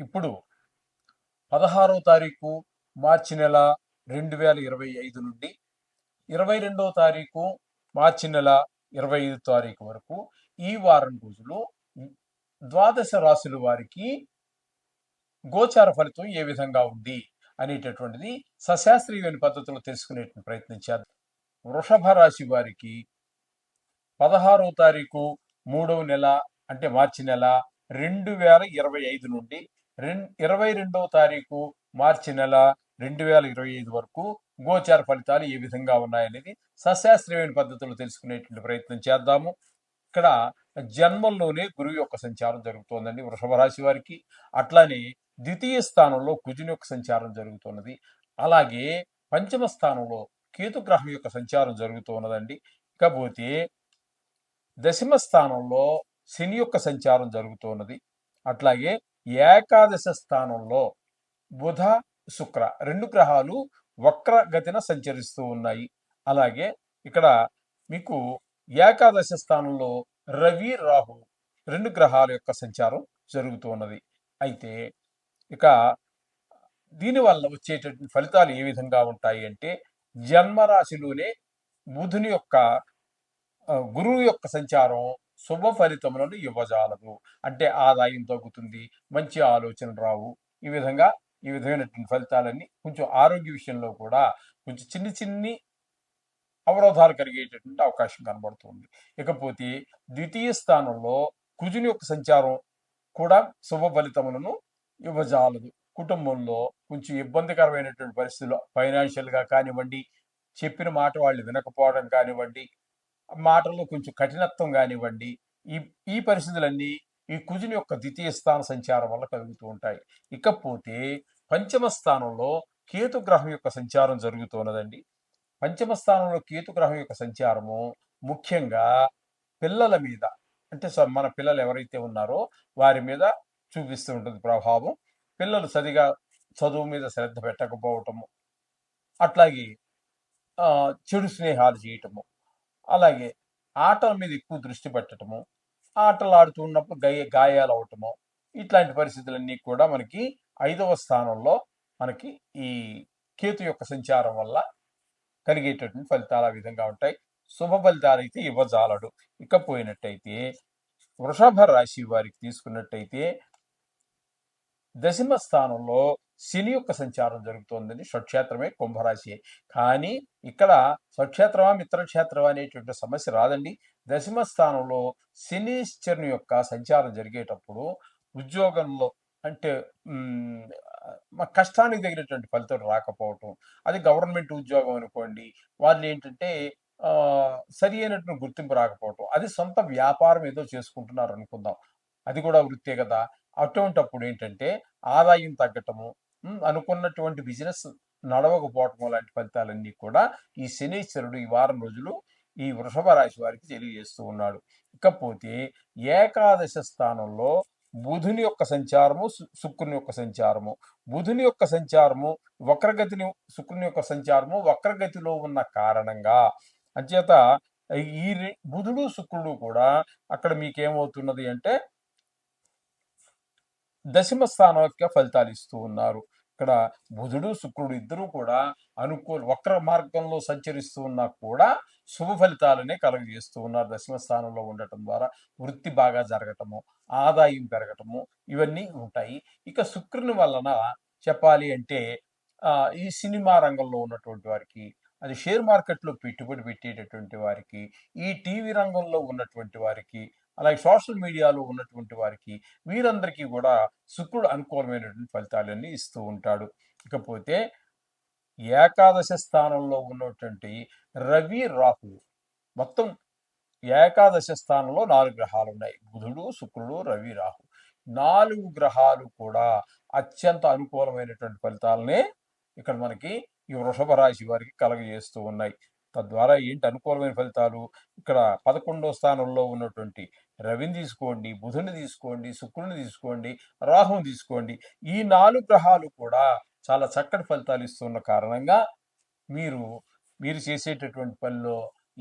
ఇప్పుడు 16వ తారీఖు మార్చి నెల 2025 నుండి 22వ తారీఖు మార్చి నెల 25 తారీఖు వరకు ఈ వారం రోజులు ద్వాదశ రాశుల వారికి గోచార ఫలితం ఏ విధంగా ఉంది అనేటటువంటిది సశాస్త్రీయమైన పద్ధతిలో తెలుసుకునే ప్రయత్నం చేద్దాం. వృషభ రాశి వారికి 16వ తారీఖు 3వ నెల అంటే మార్చి నెల 2025 నుండి 22వ తారీఖు మార్చి నెల 2025 వరకు గోచార ఫలితాలు ఏ విధంగా ఉన్నాయనేది సశాస్త్రీయమైన పద్ధతిలో తెలుసుకునేటువంటి ప్రయత్నం చేద్దాము. ఇక్కడ జన్మంలోనే గురువు యొక్క సంచారం జరుగుతోందండి వృషభ రాశి వారికి. అట్లానే ద్వితీయ స్థానంలో కుజుని యొక్క సంచారం జరుగుతున్నది. అలాగే పంచమ స్థానంలో కేతుగ్రహం యొక్క సంచారం జరుగుతున్నదండి. ఇకపోతే దశమ స్థానంలో శని యొక్క సంచారం జరుగుతున్నది. అట్లాగే ఏకాదశ స్థానంలో బుధ శుక్ర రెండు గ్రహాలు వక్రగతిన సంచరిస్తూ ఉన్నాయి. అలాగే ఇక్కడ మీకు ఏకాదశ స్థానంలో రవి రాహు రెండు గ్రహాల యొక్క సంచారం జరుగుతూ ఉన్నది. అయితే ఇక దీనివల్ల వచ్చేటటువంటి ఫలితాలు ఏ విధంగా ఉంటాయి అంటే, జన్మరాశిలోనే బుధుని యొక్క గురువు యొక్క సంచారం శుభ ఫలితములను ఇవ్వజాలదు. అంటే ఆదాయం తగ్గుతుంది, మంచి ఆలోచన రావు. ఈ విధమైనటువంటి ఫలితాలన్నీ కొంచెం ఆరోగ్య విషయంలో కూడా కొంచెం చిన్ని అవరోధాలు కలిగేటటువంటి అవకాశం కనబడుతుంది. ఇకపోతే ద్వితీయ స్థానంలో కుజుని యొక్క సంచారం కూడా శుభ ఫలితములను ఇవ్వజాలదు. కుటుంబంలో కొంచెం ఇబ్బందికరమైనటువంటి పరిస్థితులు ఫైనాన్షియల్గా కానివ్వండి, చెప్పిన మాట వాళ్ళు వినకపోవడం కానివ్వండి, మాటల్లో కొంచెం కఠినత్వం కానివ్వండి, ఈ పరిస్థితులన్నీ ఈ కుజుని యొక్క ద్వితీయ స్థాన సంచారం వల్ల కలుగుతూ ఉంటాయి. ఇకపోతే పంచమ స్థానంలో కేతుగ్రహం యొక్క సంచారం జరుగుతున్నదండి. పంచమ స్థానంలో కేతుగ్రహం యొక్క సంచారము ముఖ్యంగా పిల్లల మీద, అంటే మన పిల్లలు ఎవరైతే ఉన్నారో వారి మీద చూపిస్తూ ఉంటుంది ప్రభావం. పిల్లలు సరిగా చదువు మీద శ్రద్ధ పెట్టకపోవటము, అట్లాగే చెడు స్నేహాలు చేయటము, అలాగే ఆటల మీద ఎక్కువ దృష్టి పెట్టడము, ఆటలు ఆడుతున్నప్పుడు గాయాలు అవటము, ఇట్లాంటి పరిస్థితులన్నీ కూడా మనకి 5వ స్థానంలో మనకి ఈ కేతు యొక్క సంచారం వల్ల కలిగేటటువంటి ఫలితాలు ఆ విధంగా ఉంటాయి. శుభ ఫలితాలు అయితే ఇవ్వజాలడు. ఇకపోయినట్టయితే వృషభ రాశి వారికి తీసుకున్నట్టయితే దశమ స్థానంలో శని యొక్క సంచారం జరుగుతోందని. స్వక్షేత్రమే కుంభరాశి. కానీ ఇక్కడ స్వక్షేత్రమా మిత్రక్షేత్రమా అనేటువంటి సమస్య రాదండి. దశమ స్థానంలో శనీశ్వరుని యొక్క సంచారం జరిగేటప్పుడు ఉద్యోగంలో అంటే కష్టానికి తగినటువంటి ఫలితం రాకపోవటం, అది గవర్నమెంట్ ఉద్యోగం అనుకోండి, వాళ్ళు ఏంటంటే సరి అయినటువంటి గుర్తింపు రాకపోవటం, అది సొంత వ్యాపారం ఏదో చేసుకుంటున్నారు అనుకుందాం, అది కూడా వృత్తే కదా. అటువంటప్పుడు ఏంటంటే ఆదాయం తగ్గటము, అనుకున్నటువంటి బిజినెస్ నడవకపోవటం లాంటి ఫలితాలన్నీ కూడా ఈ శనీశ్వరుడు ఈ వారం రోజులు ఈ వృషభ రాశి వారికి తెలియజేస్తూ ఉన్నాడు. ఇకపోతే ఏకాదశ స్థానంలో బుధుని యొక్క సంచారము, శుక్రుని యొక్క సంచారము, బుధుని యొక్క సంచారము వక్రగతిని, శుక్రుని యొక్క సంచారము వక్రగతిలో ఉన్న కారణంగా అంచేత ఈ బుధుడు శుక్రుడు కూడా అక్కడ మీకేమవుతున్నది అంటే దశమ స్థానం యొక్క ఫలితాలు ఇస్తూ ఉన్నారు. ఇక్కడ బుధుడు శుక్రుడు ఇద్దరూ కూడా వక్ర మార్గంలో సంచరిస్తూ ఉన్నా కూడా శుభ ఫలితాలనే కలుగజేస్తూ ఉన్నారు. దశమ స్థానంలో ఉండటం ద్వారా వృత్తి బాగా జరగటము, ఆదాయం పెరగటము, ఇవన్నీ ఉంటాయి. ఇక శుక్రుని వలన చెప్పాలి అంటే ఈ సినిమా రంగంలో ఉన్నటువంటి వారికి, అది షేర్ మార్కెట్లో పెట్టుబడి పెట్టేటటువంటి వారికి, ఈ టీవీ రంగంలో ఉన్నటువంటి వారికి, అలాగే సోషల్ మీడియాలో ఉన్నటువంటి వారికి, వీరందరికీ కూడా శుక్రుడు అనుకూలమైనటువంటి ఫలితాలన్నీ ఇస్తూ ఉంటాడు. ఇకపోతే ఏకాదశ స్థానంలో ఉన్నటువంటి రవి రాహు, మొత్తం ఏకాదశ స్థానంలో 4 గ్రహాలు ఉన్నాయి. బుధుడు శుక్రుడు రవి రాహు 4 గ్రహాలు కూడా అత్యంత అనుకూలమైనటువంటి ఫలితాలనే ఇక్కడ మనకి ఈ వృషభ రాశి వారికి కలగజేస్తూ ఉన్నాయి. తద్వారా ఏంటి అనుకూలమైన ఫలితాలు? ఇక్కడ 11వ స్థానంలో ఉన్నటువంటి రవిని తీసుకోండి, బుధుని తీసుకోండి, శుక్రుని తీసుకోండి, రాహుని తీసుకోండి, ఈ 4 గ్రహాలు కూడా చాలా చక్కటి ఫలితాలు ఇస్తున్న కారణంగా మీరు చేసేటటువంటి పనిలో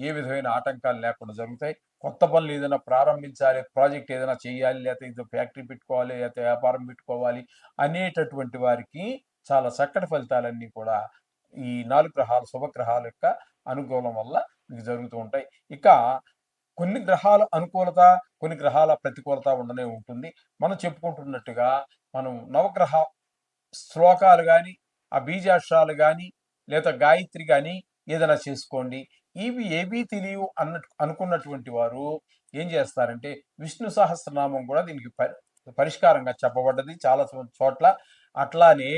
ఏ విధమైన ఆటంకాలు లేకుండా జరుగుతాయి. కొత్త పనులు ఏదైనా ప్రారంభించాలి, ప్రాజెక్ట్ ఏదైనా చేయాలి, లేకపోతే ఏదో ఫ్యాక్టరీ పెట్టుకోవాలి, లేకపోతే వ్యాపారం పెట్టుకోవాలి అనేటటువంటి వారికి చాలా చక్కటి ఫలితాలన్నీ కూడా ఈ 4 గ్రహాలు శుభగ్రహాల యొక్క అనుకూలం వల్ల మీకు జరుగుతూ ఉంటాయి. ఇక కొన్ని గ్రహాల అనుకూలత, కొన్ని గ్రహాల ప్రతికూలత ఉండనే ఉంటుంది. మనం చెప్పుకుంటున్నట్టుగా మనం నవగ్రహ శ్లోకాలు గాని, ఆ బీజాక్షరాలు గాని, లేదా గాయత్రి గాని ఏదైనా చేసుకోండి. ఇవి ఏవీ తెలియవు అనుకున్నటువంటి వారు ఏం చేస్తారంటే విష్ణు సహస్రనామం కూడా దీనికి పరిష్కారంగా చెప్పబడ్డది చాలా చోట్ల. అట్లానే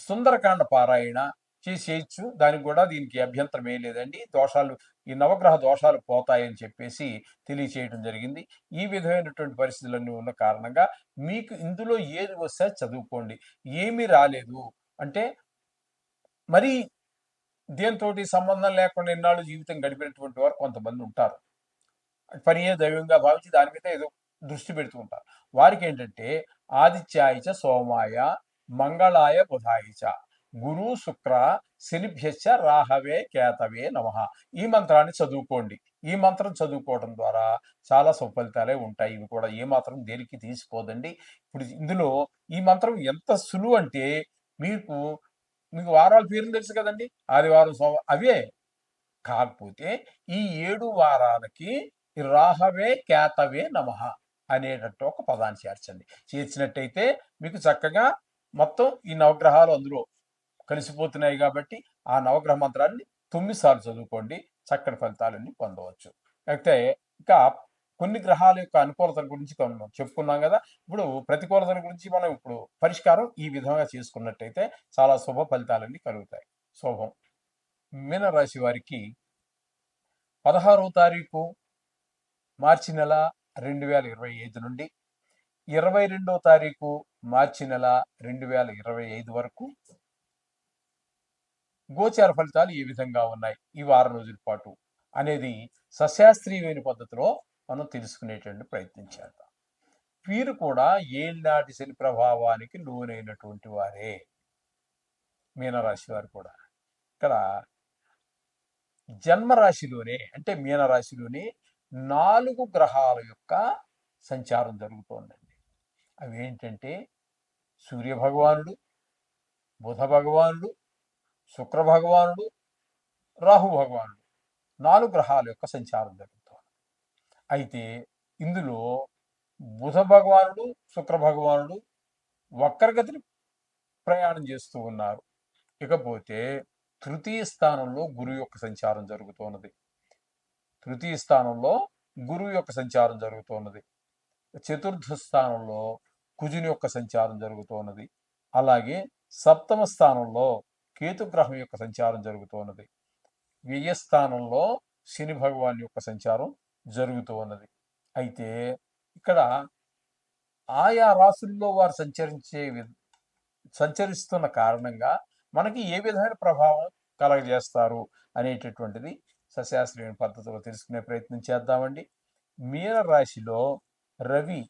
సుందరకాండ పారాయణ చేసేయచ్చు. దానికి కూడా దీనికి అభ్యంతరం ఏం లేదండి. దోషాలు ఈ నవగ్రహ దోషాలు పోతాయని చెప్పేసి తెలియచేయడం జరిగింది. ఈ విధమైనటువంటి పరిస్థితులన్నీ ఉన్న కారణంగా మీకు ఇందులో ఏది వస్తే చదువుకోండి. ఏమీ రాలేదు అంటే మరి దేనితోటి సంబంధం లేకుండా ఎన్నాళ్ళు జీవితం గడిపినటువంటి వారు కొంతమంది ఉంటారు. పనియే దైవంగా భావించి దాని మీద ఏదో దృష్టి పెడుతూ ఉంటారు. వారికి ఏంటంటే ఆదిత్యాయచ సోమాయ మంగళాయ బుధాయిచ గురు శుక్ర శనిభ్యశ్చ రాహవే కేతవే నమః ఈ మంత్రాన్ని చదువుకోండి. ఈ మంత్రం చదువుకోవడం ద్వారా చాలా సుఫలితాలే ఉంటాయి. ఇవి కూడా ఏ మాత్రం దేనికి తీసిపోదండి. ఇప్పుడు ఇందులో ఈ మంత్రం ఎంత సులువు అంటే మీకు మీకు వారాల పేర్లు తెలుసు కదండి. ఆదివారం అవే. కాకపోతే ఈ 7 వారాలకి రాహవే కేతవే నమః అనేటట్టు ఒక పదాన్ని చేర్చండి. చేర్చినట్టయితే మీకు చక్కగా మొత్తం ఈ నవగ్రహాలు అందులో కలిసిపోతున్నాయి కాబట్టి ఆ నవగ్రహ మంత్రాన్ని 9 సార్లు చదువుకోండి. చక్కటి ఫలితాలన్నీ పొందవచ్చు. అయితే ఇంకా కొన్ని గ్రహాల యొక్క అనుకూలతల గురించి చెప్పుకున్నాం కదా. ఇప్పుడు ప్రతికూలతల గురించి మనం ఇప్పుడు పరిష్కారం ఈ విధంగా చేసుకున్నట్టయితే చాలా శుభ ఫలితాలన్నీ కలుగుతాయి. శుభం. మీనరాశి వారికి 16వ తారీఖు మార్చి నెల 2025 నుండి 22వ తారీఖు మార్చి నెల 2025 వరకు గోచార ఫలితాలు ఏ విధంగా ఉన్నాయి ఈ వారం రోజుల పాటు అనేది సశాస్త్రీయమైన పద్ధతిలో మనం తెలుసుకునేటువంటి ప్రయత్నం చేద్దాం. వీరు కూడా ఏళ్ళనాటి శని ప్రభావానికి లోనైనటువంటి వారే. మీనరాశి వారు కూడా ఇక్కడ జన్మరాశిలోనే అంటే మీనరాశిలోనే 4 గ్రహాల యొక్క సంచారం జరుగుతోందండి. అవి ఏంటంటే సూర్య భగవానుడు, బుధ భగవానుడు, శుక్ర భగవానుడు, రాహు భగవానుడు 4 గ్రహాల యొక్క సంచారం జరుగుతోంది. అయితే ఇందులో బుధ భగవానుడు, శుక్ర భగవానుడు వక్రగతిని ప్రయాణం చేస్తూ ఉన్నారు. ఇకపోతే తృతీయ స్థానంలో గురువు యొక్క సంచారం జరుగుతున్నది. తృతీయ స్థానంలో గురువు యొక్క సంచారం జరుగుతున్నది. చతుర్థ స్థానంలో కుజుని యొక్క సంచారం జరుగుతున్నది. అలాగే సప్తమ స్థానంలో కేతుగ్రహం యొక్క సంచారం జరుగుతున్నది. వ్యయస్థానంలో శని భగవాన్ యొక్క సంచారం జరుగుతూ ఉన్నది. అయితే ఇక్కడ ఆయా రాశుల్లో వారు సంచరిస్తున్న కారణంగా మనకి ఏ విధమైన ప్రభావం కలగజేస్తారు అనేటటువంటిది సశాస్త్రీయ పద్ధతిలో తెలుసుకునే ప్రయత్నం చేద్దామండి. మీన రాశిలో రవి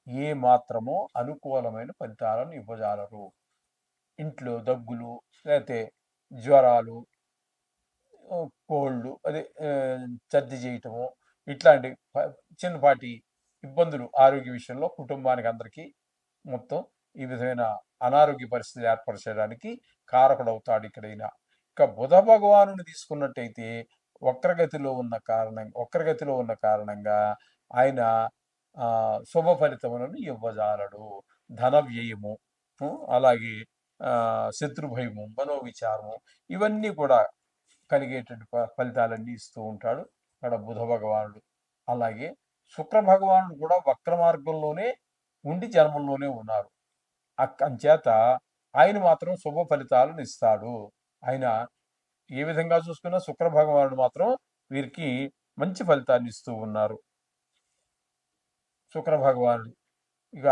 ఏ మాత్రమో అనుకూలమైన ఫలితాలను ఇవ్వజాలరు. ఇంట్లో దగ్గులు లేకపోతే జ్వరాలు, కోల్డ్ అదే సర్ది చేయటము ఇట్లాంటి చిన్నపాటి ఇబ్బందులు ఆరోగ్య విషయంలో కుటుంబానికి అందరికీ మొత్తం ఈ విధమైన అనారోగ్య పరిస్థితులు ఏర్పరచడానికి కారకుడవుతాడు ఇక్కడైన. ఇక బుధ భగవానుని తీసుకున్నట్టయితే వక్రగతిలో ఉన్న కారణంగా ఆయన శుభ ఫలితములను ఇవ్వజాలడు. ధన వ్యయము, అలాగే శత్రుభయము, మనోవిచారము ఇవన్నీ కూడా కలిగేటువంటి ఫలితాలన్నీ ఇస్తూ ఉంటాడు అక్కడ బుధ భగవానుడు. అలాగే శుక్ర భగవానుడు కూడా వక్ర మార్గంలోనే ఉండి జన్మంలోనే ఉన్నారు. అంచేత ఆయన మాత్రం శుభ ఫలితాలను ఇస్తాడు. ఆయన ఏ విధంగా చూసుకున్నా శుక్ర భగవానుడు మాత్రం వీరికి మంచి ఫలితాన్ని ఇస్తూ ఉన్నారు. శుక్ర భగవానుడు ఇక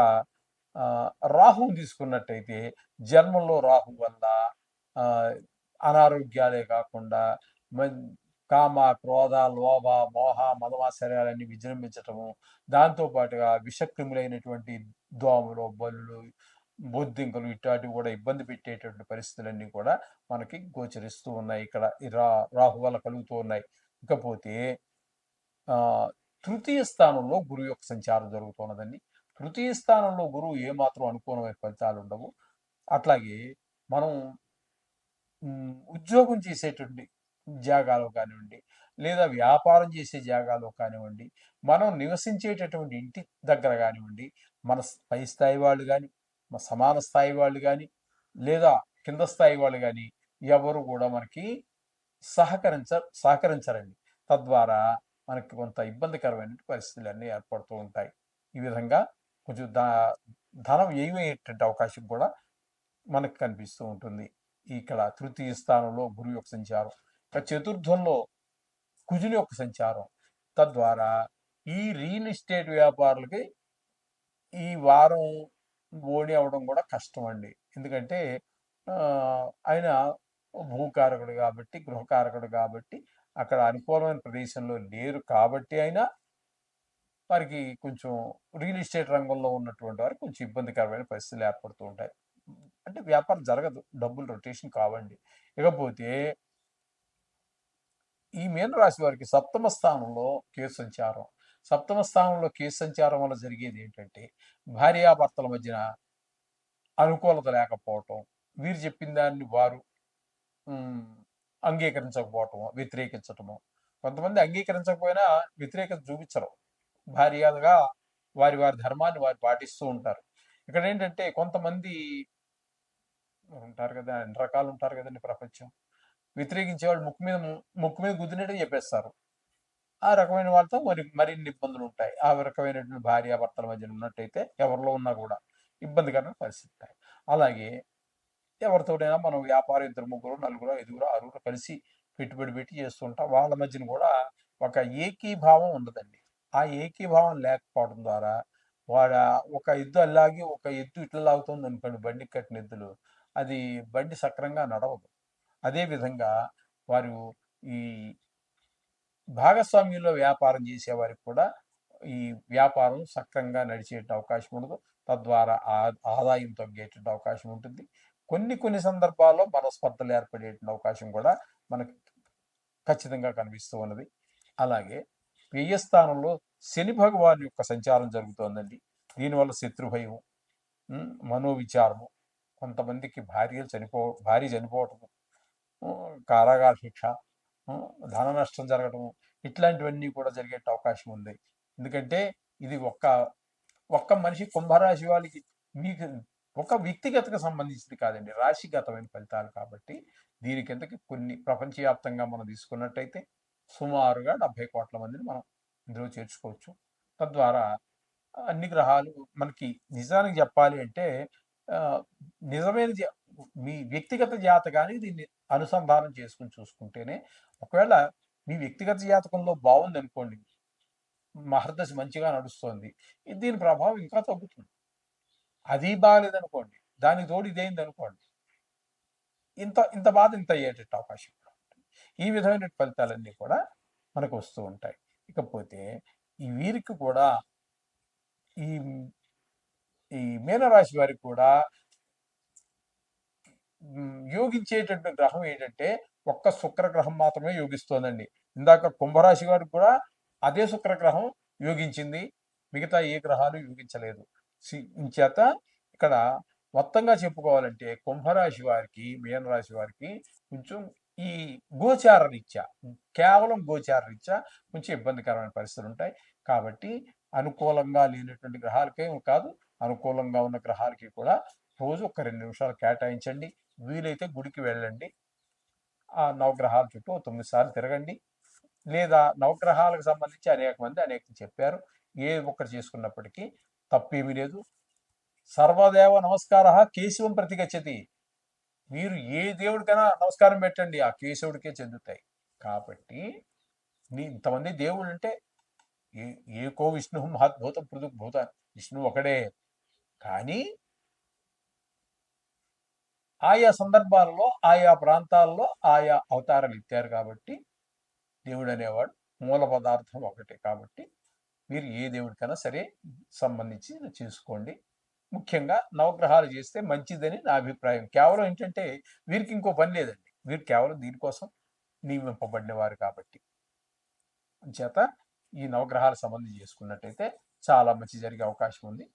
రాహువు తీసుకున్నట్టయితే జన్మంలో రాహు వల్ల అనారోగ్యాలే కాకుండా కామ, క్రోధ, లోభ, మోహ, మదమాశ్చర్యాలన్నీ విజృంభించటము, దాంతోపాటుగా విషక్రిములైనటువంటి దోమలు, బల్లులు, బొద్దింకలు ఇట్లాంటివి కూడా ఇబ్బంది పెట్టేటువంటి పరిస్థితులన్నీ కూడా మనకి గోచరిస్తూ ఉన్నాయి. ఇక్కడ రాహు వల్ల కలుగుతూ ఉన్నాయి. ఇకపోతే తృతీయ స్థానంలో గురువు యొక్క సంచారం జరుగుతున్నదండి. తృతీయ స్థానంలో గురువు ఏమాత్రం అనుకూలమైన ఫలితాలు ఉండవు. అట్లాగే మనం ఉద్యోగం చేసేటువంటి జాగాలో కానివ్వండి, లేదా వ్యాపారం చేసే జాగాలో కానివ్వండి, మనం నివసించేటటువంటి ఇంటి దగ్గర కానివ్వండి, మన పై స్థాయి వాళ్ళు కానీ, మన సమాన స్థాయి వాళ్ళు కానీ, లేదా కింద స్థాయి వాళ్ళు కానీ ఎవరు కూడా మనకి సహకరించరండి. తద్వారా మనకి కొంత ఇబ్బందికరమైన పరిస్థితులు అన్నీ ఏర్పడుతూ ఉంటాయి. ఈ విధంగా కొంచెం ధనం వ్యయమయ్యేటువంటి అవకాశం కూడా మనకు కనిపిస్తూ ఉంటుంది. ఇక్కడ తృతీయ స్థానంలో గురువు యొక్క సంచారం, ఇక చతుర్థంలో కుజుని యొక్క సంచారం. తద్వారా ఈ రియల్ ఎస్టేట్ వ్యాపారులకి ఈ వారం ఓడి అవడం కూడా కష్టం అండి. ఎందుకంటే ఆయన భూకారకుడు కాబట్టి, గృహకారకుడు కాబట్టి, అక్కడ అనుకూలమైన ప్రదేశంలో లేరు కాబట్టి అయినా వారికి కొంచెం రియల్ ఎస్టేట్ రంగంలో ఉన్నటువంటి వారికి కొంచెం ఇబ్బందికరమైన పరిస్థితులు ఏర్పడుతూ ఉంటాయి. అంటే వ్యాపారం జరగదు, డబ్బులు రొటేషన్ కావండి. ఇకపోతే ఈ మీనరాశి వారికి సప్తమ స్థానంలో కేతు సంచారం. సప్తమ స్థానంలో కేతు సంచారం వల్ల జరిగేది ఏంటంటే భార్యాభర్తల మధ్యన అనుకూలత లేకపోవటం, వీరు చెప్పిన దాన్ని వారు అంగీకరించకపోవటము, వ్యతిరేకించటము. కొంతమంది అంగీకరించకపోయినా వ్యతిరేకత చూపించరు, భార్యగా వారి వారి ధర్మాన్ని వారు పాటిస్తూ ఉంటారు. ఇక్కడ ఏంటంటే కొంతమంది ఉంటారు కదా, అన్ని రకాలు ఉంటారు కదండి ప్రపంచం. వ్యతిరేకించే వాళ్ళు ముక్కు మీద గుద్దినట్టు చెప్పేస్తారు. ఆ రకమైన వాళ్ళతో మరిన్ని ఇబ్బందులు ఉంటాయి. ఆ రకమైనటువంటి భార్యాభర్తల మధ్యన ఉన్నట్టయితే ఎవరిలో ఉన్నా కూడా ఇబ్బందికరమైన పరిస్థితి ఉంటాయి. అలాగే ఎవరితోటైనా మనం వ్యాపారం ఇద్దరు ముగ్గురు నలుగురు ఐదుగురు ఆరుగురు కలిసి పెట్టుబడి పెట్టి చేస్తుంటాం. వాళ్ళ మధ్యన కూడా ఒక ఏకీభావం ఉండదండి. ఆ ఏకీభావం లేకపోవడం ద్వారా ఒక ఎద్దు అలాగి ఒక ఎద్దు ఇట్లా లాగుతుంది అనుకోండి, బండికి కట్టిన ఎద్దులు, అది బండి సక్రంగా నడవదు. అదేవిధంగా వారు ఈ భాగస్వామ్యంలో వ్యాపారం చేసేవారికి కూడా ఈ వ్యాపారం సక్రంగా నడిచే అవకాశం ఉండదు. తద్వారా ఆదాయం తగ్గేటువంటి అవకాశం ఉంటుంది. కొన్ని సందర్భాల్లో మనస్పర్ధలు ఏర్పడేటువంటి అవకాశం కూడా మనకు ఖచ్చితంగా కనిపిస్తూ ఉన్నది. అలాగే వ్యయస్థానంలో శని భగవాన్ యొక్క సంచారం జరుగుతోందండి. దీనివల్ల శత్రుభయం, మనోవిచారము, కొంతమందికి భార్య చనిపోవటము, కారాగార శిక్ష, ధన నష్టం జరగటము, ఇట్లాంటివన్నీ కూడా జరిగే అవకాశం ఉంది. ఎందుకంటే ఇది ఒక్క మనిషి కుంభరాశి వాళ్ళకి మీకు ఒక వ్యక్తిగతకు సంబంధించింది కాదండి, రాశిగతమైన ఫలితాలు కాబట్టి దీని కిందకి కొన్ని ప్రపంచవ్యాప్తంగా మనం తీసుకున్నట్టయితే సుమారుగా 70 కోట్ల మందిని మనం ఇందులో చేర్చుకోవచ్చు. తద్వారా అన్ని గ్రహాలు మనకి నిజానికి చెప్పాలి అంటే నిజమైన మీ వ్యక్తిగత జాతకానికి దీన్ని అనుసంధానం చేసుకుని చూసుకుంటేనే, ఒకవేళ మీ వ్యక్తిగత జాతకంలో బాగుంది అనుకోండి, మహర్దశ మంచిగా నడుస్తోంది, దీని ప్రభావం ఇంకా తగ్గుతుంది. అది బాగలేదనుకోండి, దానికి తోడు ఇదేంది అనుకోండి, ఇంత బాధ ఇంత అయ్యేటట్టు అవకాశం ఉంటుంది. ఈ విధమైన ఫలితాలన్నీ కూడా మనకు వస్తూ ఉంటాయి. ఇకపోతే ఈ వీరికి కూడా ఈ ఈ మీనరాశి వారికి కూడా యోగించేటటువంటి గ్రహం ఏంటంటే ఒక్క శుక్రగ్రహం మాత్రమే యోగిస్తోందండి. ఇందాక కుంభరాశి వారికి కూడా అదే శుక్రగ్రహం యోగించింది, మిగతా ఏ గ్రహాలు యోగించలేదు. చేత ఇక్కడ మొత్తంగా చెప్పుకోవాలంటే కుంభరాశి వారికి, మీనరాశి వారికి కొంచెం ఈ గోచార రీత్యా, కేవలం గోచార రీత్యా కొంచెం ఇబ్బందికరమైన పరిస్థితులు ఉంటాయి. కాబట్టి అనుకూలంగా లేనటువంటి గ్రహాలకే కాదు, అనుకూలంగా ఉన్న గ్రహాలకి కూడా రోజు ఒక 2 నిమిషాలు కేటాయించండి. వీలైతే గుడికి వెళ్ళండి, ఆ నవగ్రహాల చుట్టూ 9 సార్లు తిరగండి. లేదా నవగ్రహాలకు సంబంధించి అనేక మంది చెప్పారు, ఏ ఒక్కటి చేసుకున్నప్పటికీ తప్పేమీ లేదు. సర్వదేవ నమస్కార కేశవం ప్రతి గచ్చతి. మీరు ఏ దేవుడికైనా నమస్కారం పెట్టండి, ఆ కేశవుడికే చెందుతాయి. కాబట్టి ఇంతమంది దేవుళ్ళు అంటే ఏకో విష్ణు మహద్భూతం పృథుగ్భూత, విష్ణువు ఒకడే. కానీ ఆయా సందర్భాలలో ఆయా ప్రాంతాల్లో ఆయా అవతారాలు ఇచ్చారు కాబట్టి దేవుడు అనేవాడు మూల పదార్థం ఒకటే. కాబట్టి మీరు ఏ దేవుడికైనా సరే సంబంధించి చేసుకోండి. ముఖ్యంగా నవగ్రహాలు చేస్తే మంచిదని నా అభిప్రాయం. కేవలం ఏంటంటే వీరికి ఇంకో పని లేదండి, వీరు కేవలం దీనికోసం నియమింపబడిన వారు కాబట్టి చేత ఈ నవగ్రహాల సంబంధం చేసుకున్నట్టయితే చాలా మంచి జరిగే అవకాశం ఉంది.